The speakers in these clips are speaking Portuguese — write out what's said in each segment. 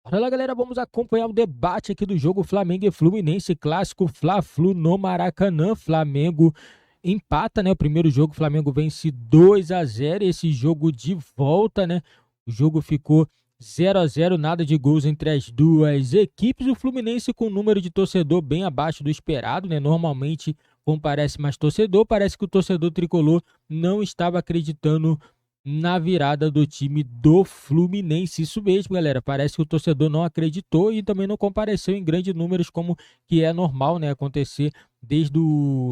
Fala galera, vamos acompanhar o debate aqui do jogo Flamengo e Fluminense, clássico Fla-Flu no Maracanã. Flamengo empata, né? O primeiro jogo, o Flamengo vence 2-0. Esse jogo de volta, né? O jogo ficou 0-0, nada de gols entre as duas equipes. O Fluminense com um número de torcedor bem abaixo do esperado, né? Normalmente comparece mais torcedor, parece que o torcedor tricolor não estava acreditando na virada do time do Fluminense. Isso mesmo, galera. Parece que o torcedor não acreditou e também não compareceu em grandes números, como que é normal, né, acontecer desde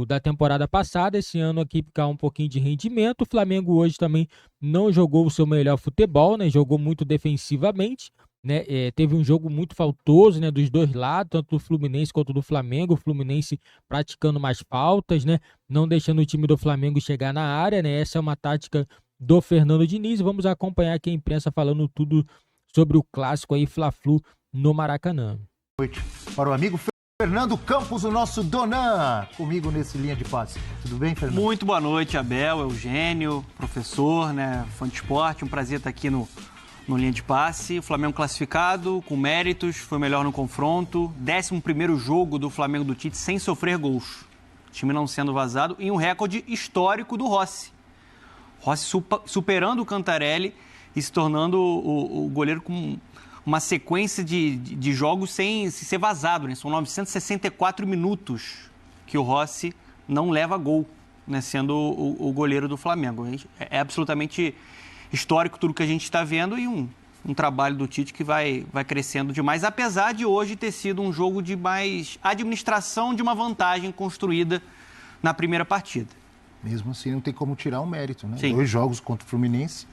da temporada passada. Esse ano aqui ficar um pouquinho de rendimento. O Flamengo hoje também não jogou o seu melhor futebol, né? Jogou muito defensivamente. Né, teve um jogo muito faltoso, né, dos dois lados, tanto do Fluminense quanto do Flamengo. O Fluminense praticando mais faltas, né, não deixando o time do Flamengo chegar na área, né. Essa é uma tática do Fernando Diniz. Vamos acompanhar aqui a imprensa falando tudo sobre o clássico aí, Fla-Flu no Maracanã. Boa noite para o amigo Fernando Campos, o nosso Donan, comigo nesse linha de passe. Tudo bem, Fernando? Muito boa noite, Abel, Eugênio, professor, né, fã de esporte. Um prazer estar aqui no linha de passe. O Flamengo classificado, com méritos, foi melhor no confronto. 11º jogo do Flamengo do Tite sem sofrer gols. O time não sendo vazado e um recorde histórico do Rossi. Rossi superando o Cantarelli e se tornando o goleiro com uma sequência de jogos sem ser vazado, né? São 964 minutos que o Rossi não leva gol, né? Sendo o goleiro do Flamengo. É absolutamente histórico tudo que a gente está vendo e um trabalho do Tite que vai crescendo demais, apesar de hoje ter sido um jogo de mais administração de uma vantagem construída na primeira partida. Mesmo assim, não tem como tirar o mérito, né? Sim. 2 jogos contra o Fluminense,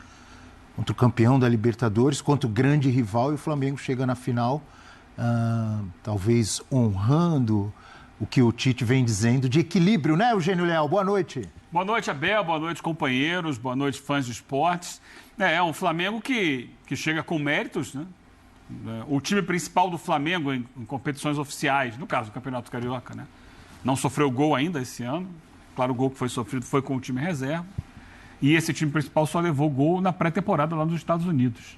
contra o campeão da Libertadores, contra o grande rival, e o Flamengo chega na final, talvez honrando o que o Tite vem dizendo de equilíbrio, né, Eugênio Leal? Boa noite. Boa noite, Abel. Boa noite, companheiros. Boa noite, fãs de esportes. É um Flamengo que chega com méritos, né? O time principal do Flamengo em competições oficiais, no caso do Campeonato Carioca, né? Não sofreu gol ainda esse ano. Claro, o gol que foi sofrido foi com o time reserva. E esse time principal só levou gol na pré-temporada lá nos Estados Unidos.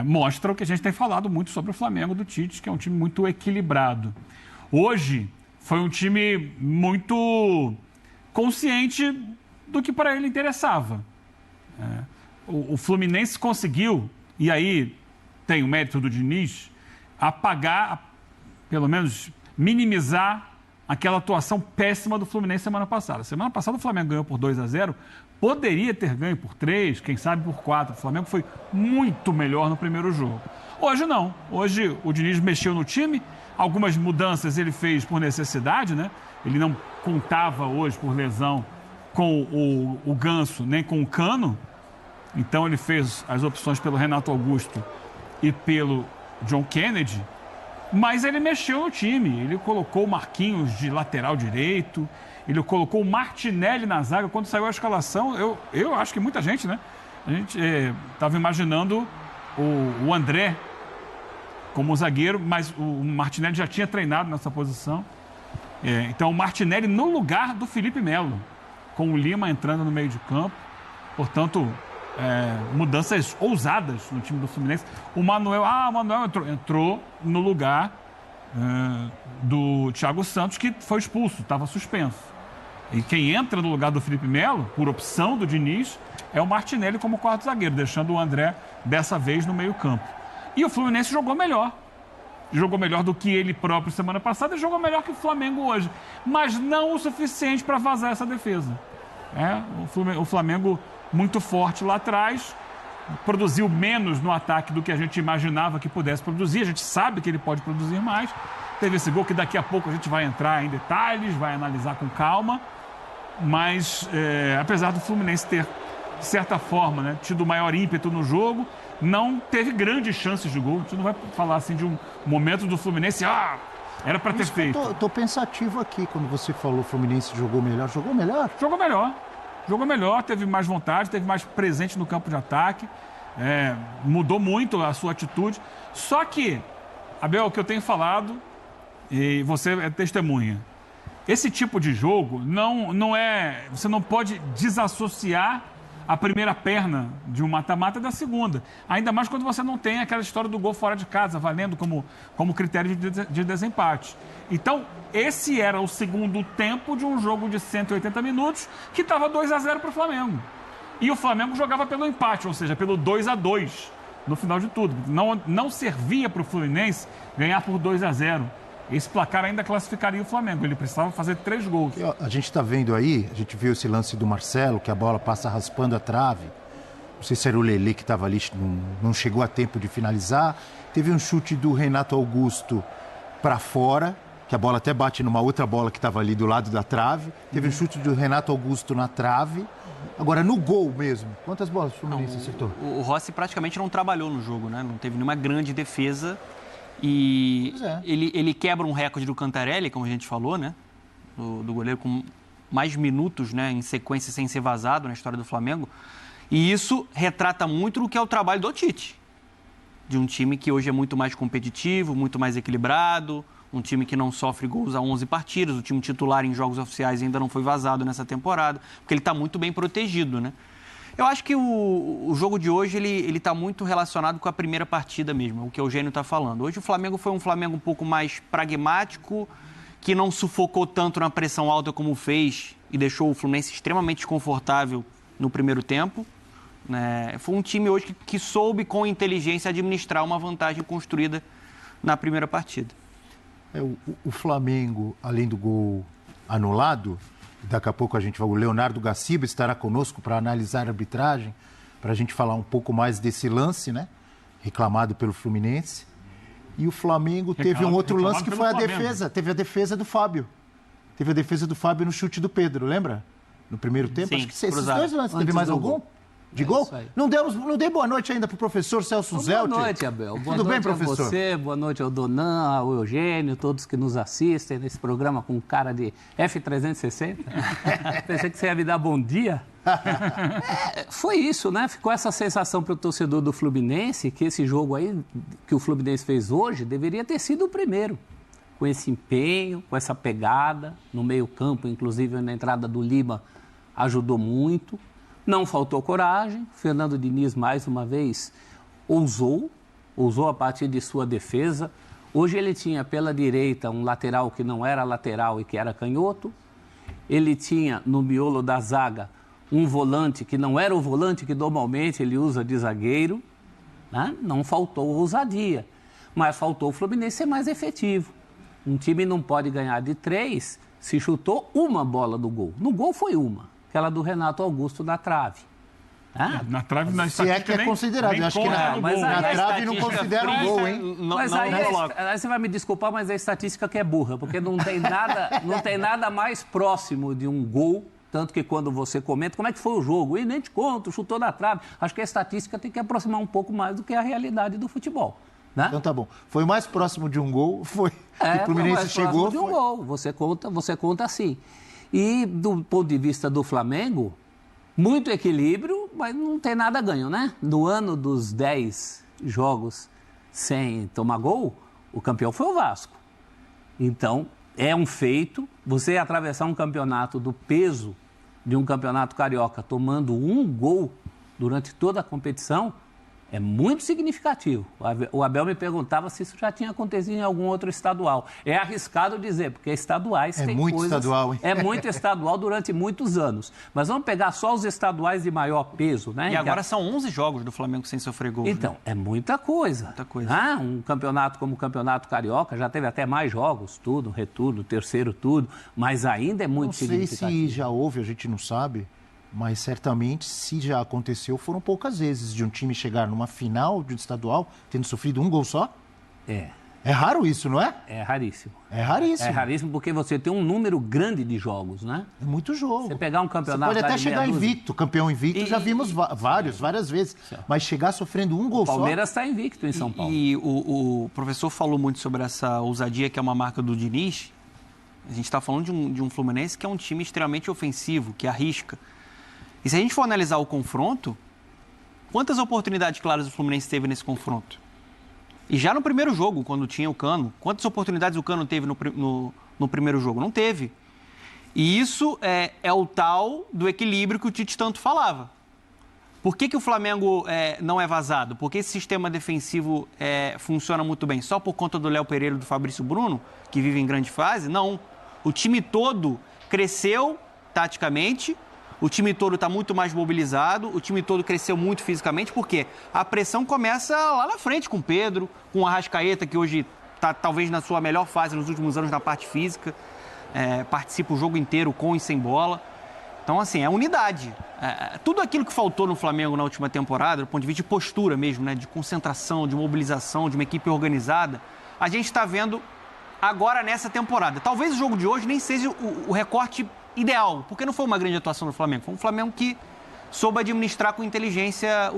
Mostra o que a gente tem falado muito sobre o Flamengo do Tite, que é um time muito equilibrado. Hoje foi um time muito consciente do que para ele interessava. O Fluminense conseguiu, e aí tem o mérito do Diniz, apagar, pelo menos minimizar aquela atuação péssima do Fluminense semana passada. Semana passada o Flamengo ganhou por 2-0, poderia ter ganho por 3, quem sabe por 4. O Flamengo foi muito melhor no primeiro jogo. Hoje não. Hoje o Diniz mexeu no time, algumas mudanças ele fez por necessidade, né? Ele não contava hoje por lesão com o Ganso nem com o Cano, então ele fez as opções pelo Renato Augusto e pelo John Kennedy. Mas ele mexeu no time, ele colocou o Marquinhos de lateral direito, ele colocou o Martinelli na zaga. Quando saiu a escalação, eu acho que muita gente, né? A gente estava imaginando o André como zagueiro, mas o Martinelli já tinha treinado nessa posição. Então o Martinelli no lugar do Felipe Melo, com o Lima entrando no meio de campo. Portanto, mudanças ousadas no time do Fluminense. O Manuel entrou no lugar do Thiago Santos, que foi expulso, estava suspenso. E quem entra no lugar do Felipe Melo, por opção do Diniz, é o Martinelli como quarto zagueiro, deixando o André, dessa vez, no meio campo. E o Fluminense jogou melhor. Jogou melhor do que ele próprio semana passada e jogou melhor que o Flamengo hoje. Mas não o suficiente para vazar essa defesa. O Flamengo muito forte lá atrás, produziu menos no ataque do que a gente imaginava que pudesse produzir. A gente sabe que ele pode produzir mais. Teve esse gol que daqui a pouco a gente vai entrar em detalhes, vai analisar com calma. Mas, apesar do Fluminense ter, de certa forma, né, tido maior ímpeto no jogo, não teve grandes chances de gol. A gente não vai falar assim de um momento do Fluminense, era para ter feito. Eu tô pensativo aqui, quando você falou Fluminense jogou melhor. Jogou melhor? Jogou melhor. Jogou melhor, teve mais vontade, teve mais presente no campo de ataque. Mudou muito a sua atitude. Só que, Abel, o que eu tenho falado, e você é testemunha, esse tipo de jogo não é... Você não pode desassociar a primeira perna de um mata-mata da segunda. Ainda mais quando você não tem aquela história do gol fora de casa, valendo como critério de desempate. Então, esse era o segundo tempo de um jogo de 180 minutos que estava 2-0 para o Flamengo. E o Flamengo jogava pelo empate, ou seja, pelo 2-2 no final de tudo. Não servia para o Fluminense ganhar por 2-0. Esse placar ainda classificaria o Flamengo. Ele precisava fazer 3 gols. A gente está vendo aí, a gente viu esse lance do Marcelo, que a bola passa raspando a trave. Não sei se era o Lelê que estava ali, não chegou a tempo de finalizar. Teve um chute do Renato Augusto para fora, que a bola até bate numa outra bola que estava ali do lado da trave. Teve um chute do Renato Augusto na trave. Agora, no gol mesmo, quantas bolas o Fluminense acertou? O Rossi praticamente não trabalhou no jogo, né? Não teve nenhuma grande defesa. E ele quebra um recorde do Cantarelli, como a gente falou, né? Do goleiro com mais minutos, né, em sequência sem ser vazado na história do Flamengo. E isso retrata muito o que é o trabalho do Tite. De um time que hoje é muito mais competitivo, muito mais equilibrado, um time que não sofre gols a 11 partidas, o time titular em jogos oficiais ainda não foi vazado nessa temporada, porque ele está muito bem protegido, né? Eu acho que o jogo de hoje ele está muito relacionado com a primeira partida mesmo, o que o Eugênio está falando. Hoje o Flamengo foi um Flamengo um pouco mais pragmático, que não sufocou tanto na pressão alta como fez e deixou o Fluminense extremamente desconfortável no primeiro tempo. Né? Foi um time hoje que soube com inteligência administrar uma vantagem construída na primeira partida. O Flamengo, além do gol anulado, daqui a pouco o Leonardo Gaciba estará conosco para analisar a arbitragem, para a gente falar um pouco mais desse lance, né? Reclamado pelo Fluminense. E o Flamengo teve um outro lance que foi a defesa. Teve a defesa do Fábio. Teve a defesa do Fábio no chute do Pedro, lembra? No primeiro tempo. Sim, acho que esses dois lances. Teve mais algum? De gol? Não dei boa noite ainda para o professor Celso Zelt. Boa noite, Abel. Tudo bem, professor? A você, boa noite ao Donan, ao Eugênio, todos que nos assistem nesse programa com cara de F360. Pensei que você ia me dar bom dia. Foi isso, né? Ficou essa sensação para o torcedor do Fluminense que esse jogo aí que o Fluminense fez hoje deveria ter sido o primeiro. Com esse empenho, com essa pegada, no meio-campo, inclusive na entrada do Lima, ajudou muito. Não faltou coragem, Fernando Diniz mais uma vez ousou a partir de sua defesa. Hoje ele tinha pela direita um lateral que não era lateral e que era canhoto. Ele tinha no miolo da zaga um volante que não era o volante que normalmente ele usa de zagueiro. Né? Não faltou ousadia, mas faltou o Fluminense ser mais efetivo. Um time não pode ganhar de 3 se chutou uma bola do gol. No gol foi uma. Aquela do Renato Augusto na trave. Na trave, na estatística, se é que é considerado. Eu acho que na trave não considera um gol, hein? Mas aí você vai me desculpar, mas é a estatística que é burra, porque não tem nada mais próximo de um gol, tanto que quando você comenta, como é que foi o jogo? E nem te conto, chutou na trave. Acho que a estatística tem que aproximar um pouco mais do que a realidade do futebol. Né? Então tá bom. Foi mais próximo de um gol, foi. O Fluminense chegou. De um gol. Você conta assim. E do ponto de vista do Flamengo, muito equilíbrio, mas não tem nada ganho, né? No ano dos 10 jogos sem tomar gol, o campeão foi o Vasco. Então, é um feito você atravessar um campeonato do peso de um campeonato carioca tomando um gol durante toda a competição. É muito significativo. O Abel me perguntava se isso já tinha acontecido em algum outro estadual. É arriscado dizer, porque estaduais tem muito coisas... estadual, hein? É muito estadual durante muitos anos. Mas vamos pegar só os estaduais de maior peso, né? E agora são 11 jogos do Flamengo sem sofrer gol. Então, né? É muita coisa. Muita coisa. Um campeonato como o Campeonato Carioca já teve até mais jogos, tudo, retorno, terceiro, tudo. Mas ainda é muito significativo. Não sei se já houve, a gente não sabe. Mas certamente, se já aconteceu, foram poucas vezes de um time chegar numa final de um estadual tendo sofrido um gol só. É raro isso, não é? É raríssimo. É raríssimo. É raríssimo porque você tem um número grande de jogos, né? É muito jogo. Você pegar um campeonato... Você pode até chegar invicto, campeão invicto, já vimos várias vezes. Mas chegar sofrendo um gol só... O Palmeiras está invicto em São Paulo. E o professor falou muito sobre essa ousadia que é uma marca do Diniz. A gente está falando de um Fluminense que é um time extremamente ofensivo, que arrisca. E se a gente for analisar o confronto, quantas oportunidades claras o Fluminense teve nesse confronto? E já no primeiro jogo, quando tinha o Cano, quantas oportunidades o Cano teve no primeiro jogo? Não teve. E isso é o tal do equilíbrio que o Tite tanto falava. Por que o Flamengo não é vazado? Porque esse sistema defensivo funciona muito bem? Só por conta do Léo Pereira e do Fabrício Bruno, que vivem em grande fase? Não. O time todo cresceu taticamente, o time todo está muito mais mobilizado, o time todo cresceu muito fisicamente, porque a pressão começa lá na frente com o Pedro, com o Arrascaeta, que hoje está talvez na sua melhor fase nos últimos anos na parte física, participa o jogo inteiro com e sem bola. Então, assim, é unidade. Tudo aquilo que faltou no Flamengo na última temporada, do ponto de vista de postura mesmo, né, de concentração, de mobilização, de uma equipe organizada, a gente está vendo agora nessa temporada. Talvez o jogo de hoje nem seja o recorte ideal, porque não foi uma grande atuação do Flamengo. Foi um Flamengo que soube administrar com inteligência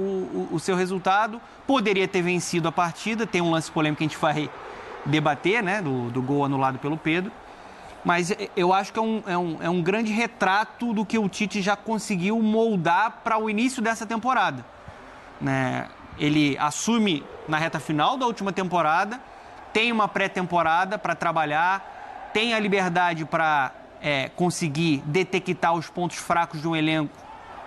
o seu resultado. Poderia ter vencido a partida. Tem um lance polêmico que a gente vai debater, né, do gol anulado pelo Pedro. Mas eu acho que é um grande retrato do que o Tite já conseguiu moldar para o início dessa temporada, né? Ele assume na reta final da última temporada, tem uma pré-temporada para trabalhar, tem a liberdade para conseguir detectar os pontos fracos de um elenco,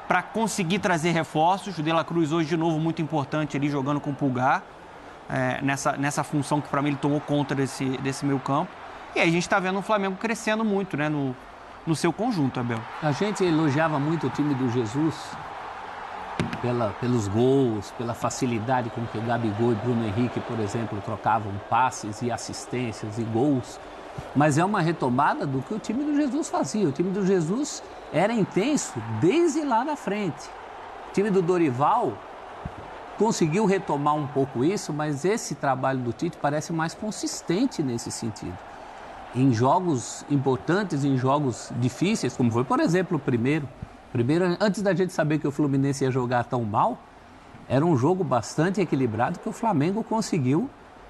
para conseguir trazer reforços. O De La Cruz hoje, de novo, muito importante ali, jogando com o Pulgar, nessa função que para mim ele tomou conta desse meio campo. E aí a gente está vendo o Flamengo crescendo muito, né, no seu conjunto, Abel. A gente elogiava muito o time do Jesus pelos gols, pela facilidade com que o Gabigol e Bruno Henrique, por exemplo, trocavam passes e assistências e gols. Mas é uma retomada do que o time do Jesus fazia. O time do Jesus era intenso desde lá na frente. O time do Dorival conseguiu retomar um pouco isso, mas esse trabalho do Tite parece mais consistente nesse sentido. Em jogos importantes, em jogos difíceis, como foi, por exemplo, o primeiro, antes da gente saber que o Fluminense ia jogar tão mal, era um jogo bastante equilibrado que o Flamengo conseguiu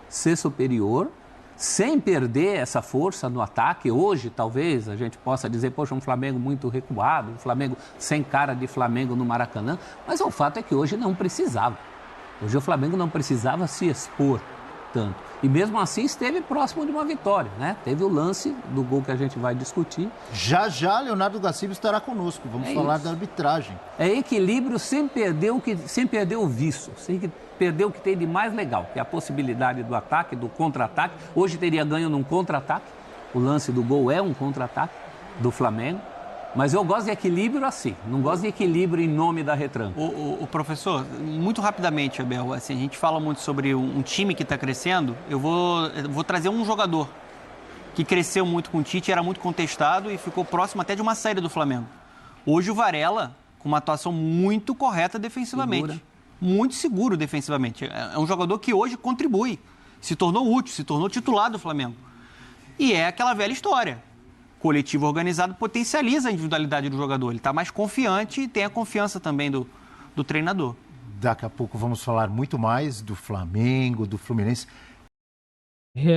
ser superior, sem perder essa força no ataque. Hoje, talvez, a gente possa dizer, poxa, um Flamengo muito recuado, um Flamengo sem cara de Flamengo no Maracanã, mas o fato é que hoje não precisava. Hoje o Flamengo não precisava se expor tanto. E mesmo assim esteve próximo de uma vitória, né? Teve o lance do gol que a gente vai discutir. Já Leonardo Gaciba estará conosco. Vamos falar da arbitragem. É equilíbrio sem perder o vício, sem perder o que tem de mais legal, que é a possibilidade do ataque, do contra-ataque. Hoje teria ganho num contra-ataque. O lance do gol é um contra-ataque do Flamengo. Mas eu gosto de equilíbrio assim, não gosto de equilíbrio em nome da retranca. O professor, muito rapidamente, Abel, assim, a gente fala muito sobre um time que está crescendo. Eu vou trazer um jogador que cresceu muito com o Tite, era muito contestado e ficou próximo até de uma saída do Flamengo. Hoje o Varela, com uma atuação muito correta defensivamente. Segura. Muito seguro defensivamente. É um jogador que hoje contribui, se tornou útil, se tornou titular do Flamengo. E é aquela velha história. Coletivo organizado potencializa a individualidade do jogador. Ele está mais confiante e tem a confiança também do treinador. Daqui a pouco vamos falar muito mais do Flamengo, do Fluminense.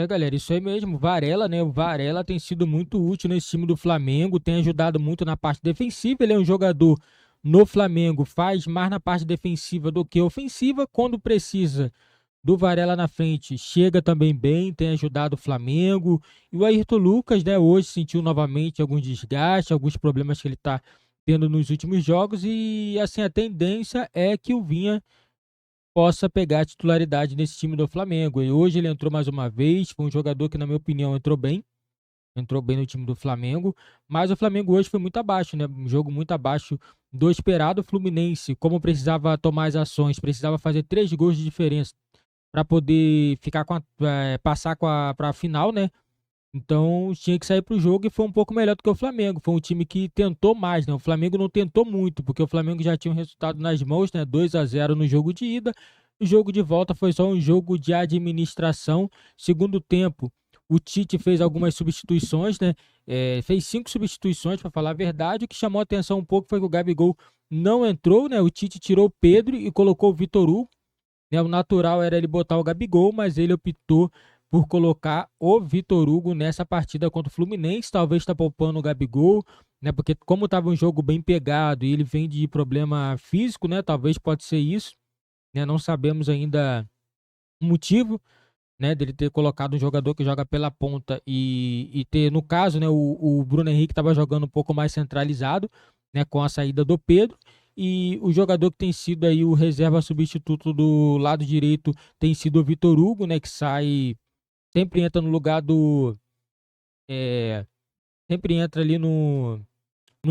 Galera, isso aí mesmo. Varela, né? O Varela tem sido muito útil nesse time do Flamengo, tem ajudado muito na parte defensiva. Ele é um jogador no Flamengo, faz mais na parte defensiva do que ofensiva. Quando precisa do Varela na frente, chega também bem, tem ajudado o Flamengo. E o Ayrton Lucas, né, hoje sentiu novamente alguns desgastes, alguns problemas que ele está tendo nos últimos jogos. E assim, a tendência é que o Vinha possa pegar a titularidade nesse time do Flamengo. E hoje ele entrou mais uma vez, foi um jogador que, na minha opinião, entrou bem no time do Flamengo. Mas o Flamengo hoje foi muito abaixo, né? Um jogo muito abaixo do esperado. O Fluminense, como precisava tomar as ações, precisava fazer 3 gols de diferença para poder ficar passar para a final, né? Então tinha que sair para o jogo e foi um pouco melhor do que o Flamengo. Foi um time que tentou mais, né? O Flamengo não tentou muito, porque o Flamengo já tinha um resultado nas mãos, né? 2-0 no jogo de ida. O jogo de volta foi só um jogo de administração. Segundo tempo, o Tite fez algumas substituições, né? Fez 5 substituições, para falar a verdade. O que chamou a atenção um pouco foi que o Gabigol não entrou, né? O Tite tirou o Pedro e colocou o Vitor Hugo. O natural era ele botar o Gabigol, mas ele optou por colocar o Vitor Hugo nessa partida contra o Fluminense. Talvez está poupando o Gabigol, né? Porque como estava um jogo bem pegado e ele vem de problema físico, né? Talvez pode ser isso, né? Não sabemos ainda o motivo, né, dele ter colocado um jogador que joga pela ponta e ter, no caso, né, o Bruno Henrique estava jogando um pouco mais centralizado, né, com a saída do Pedro. E o jogador que tem sido aí o reserva substituto do lado direito tem sido o Vitor Hugo, né? Que sempre entra no lugar sempre entra ali no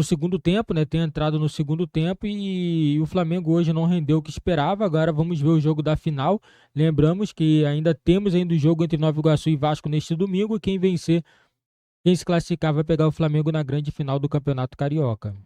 segundo tempo, né? Tem entrado no segundo tempo e o Flamengo hoje não rendeu o que esperava. Agora vamos ver o jogo da final. Lembramos que ainda temos o jogo entre Nova Iguaçu e Vasco neste domingo. Quem se classificar vai pegar o Flamengo na grande final do Campeonato Carioca.